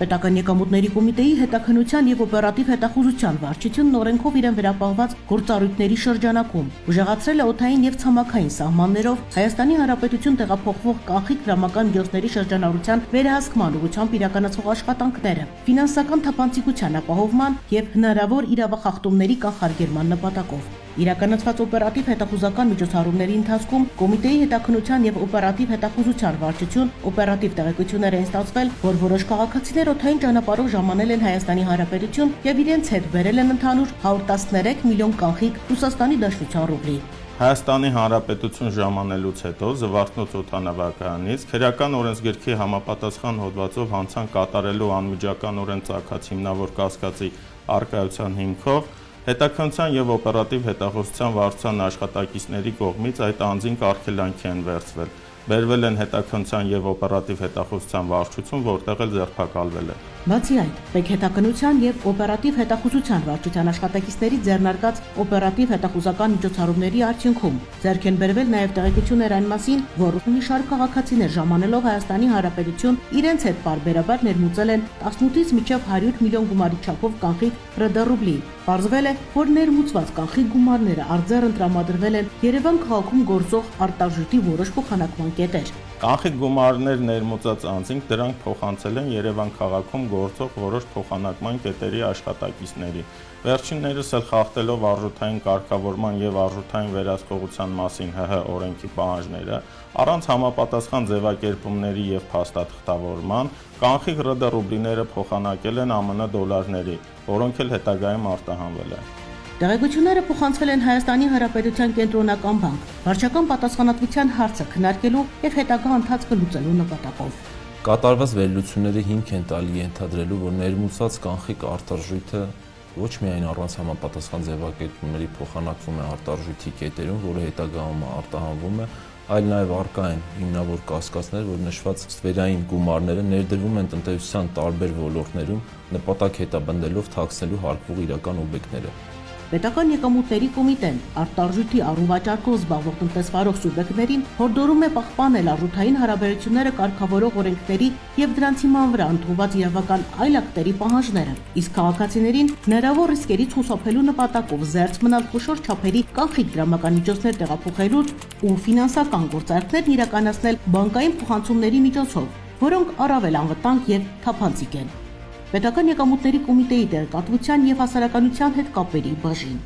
Պետական եկամուտների կոմիտեի հետաքննության եւ օպերատիվ հետախուզության վարչությունն օրենքով իրեն վերապահված գործառույթների շրջանակում ուժեղացրել է օդային եւ ցամաքային սահմաններով Հայաստանի Հանրապետություն տեղափոխվող կանխիկ դրամական միջոցների շրջանառության վերահսկման ուղղությամբ իրականացվող աշխատանքները, ֆինանսական թափանցիկության ապահովման եւ հնարավոր իրավախախտումների կանխարգելման նպատակով։ Իրականացված օպերատիվ հետախուզական միջոցառումների ընթացքում կոմիտեի հետաքննության եւ օպերատիվ հետախուզության վարչություն օպերատիվ տեղեկություններ են ստացվել, որ որոշ քաղաքացիներ օդային ճանապարհով ժամանել են Հայաստանի Հանրապետություն եւ իրենց հետ բերել են ընդհանուր 113 միլիոն կանխիկ Ռուսաստանի Դաշնության ռուբլի։ Հայաստանի Հանրապետություն ժամանելուց հետո Զվարթնոց օդանավակայանից քրեական օրենսգրքի համապատասխան հոդվածով հանցանք կատարելու անմիջականորեն ծագած հիմնավոր կասկածի առկայության հիմքով հետաքննության եւ օպերատիվ հետախուզության վարչության աշխատակիցների կողմից այդ անձին կարգելանքի են վերցվել։ Բերվել են հետաքննության եւ օպերատիվ հետախուզության վարչություն, որտեղ էլ ձերբակալվել է։ Բացի այդ, պետքետաքննության եւ օպերատիվ հետախուզության վարչության աշխատակիցների ձեռնարկած օպերատիվ հետախուզական միջոցառումների արդյունքում ձեռք են բերվել նաեւ տեղեկություններ այն մասին, որ մի շարք քաղաքացիներ ժամանելով Հայաստանի Հանրապետություն իրենց հետ պարբերաբար ներմուծել են 18-ից մինչև 100 միլիոն գումարի չափով կանխիկ ՌԴ ռուբլի։ Պարզվել է, որ ներմուծված կանխիկ գումարները արձեռն տրամադրվել են Երևան քաղաքում գործող արտարժույթի որոշ փոխանակման կետեր։ Կանխիկ գումարներ ներմուծած անձինք դրանք փոխանցել են Երևան քաղաքում գործող որոշ փոխանակման կետերի աշխատակիցների։ Վերջիններս էլ խախտելով արժութային կարգավորման եւ արժութային վերահսկողության մասին ՀՀ օրենքի պահանջները, առանց համապատասխան ձևակերպումների եւ փաստաթղթավորման, կանխիկ ՌԴ ռուբլիները փոխանակել են ԱՄՆ դոլարների, որոնք էլ հետագայում արտահանվել են։ Տեղեկությունները փոխանցվել են Հայաստանի Հանրապետության կենտրոնական բանկ, վարչական պատասխանատվության հարցը քննարկելու եւ հետագա ընթացքը լուծելու նպատակով։ Կատարված վերլուծությունները հիմք են տալի ենթադրելու, որ ներմուծված կանխիկ արտարժույթը ոչ միայն առանց համապատասխան ձևակերպումների փոխանակվում է արտարժույթի կետերում, որը հետագայում արտահանվում է, այլ նաև առկա են հիմնավոր կասկածներ, որ նշված ստվերային գումարները ներդրվում են տնտեսության տարբեր ոլորտներում, նպատակ հետապնդելով թաքցնելու հարկվող իրական օբյեկտները։ Պետական եկամուտների կոմիտեն արտարժույթի առուվաճառքով զբաղվող տնտեսվարող սուբյեկտներին հորդորում է պահպանել արժութային հարաբերությունները կարգավորող օրենքների եւ դրանց հիման վրա ընդունված իրավական այլ ակտերի պահանջները, իսկ քաղաքացիներին հնարավոր ռիսկերից խուսափելու նպատակով զերծ մնալ խոշոր չափերի կանխիկ դրամական միջոցներ տեղափոխելու ու ֆինանսական գործարքներն իրականացնել բանկային փոխանցումների միջոցով, որոնք առավել անվտանգ եւ թափանցիկ են։ Պետական եկամուտների կոմիտեի տեղեկատվության եւ հասարակայնության հետ կապերի բաժին։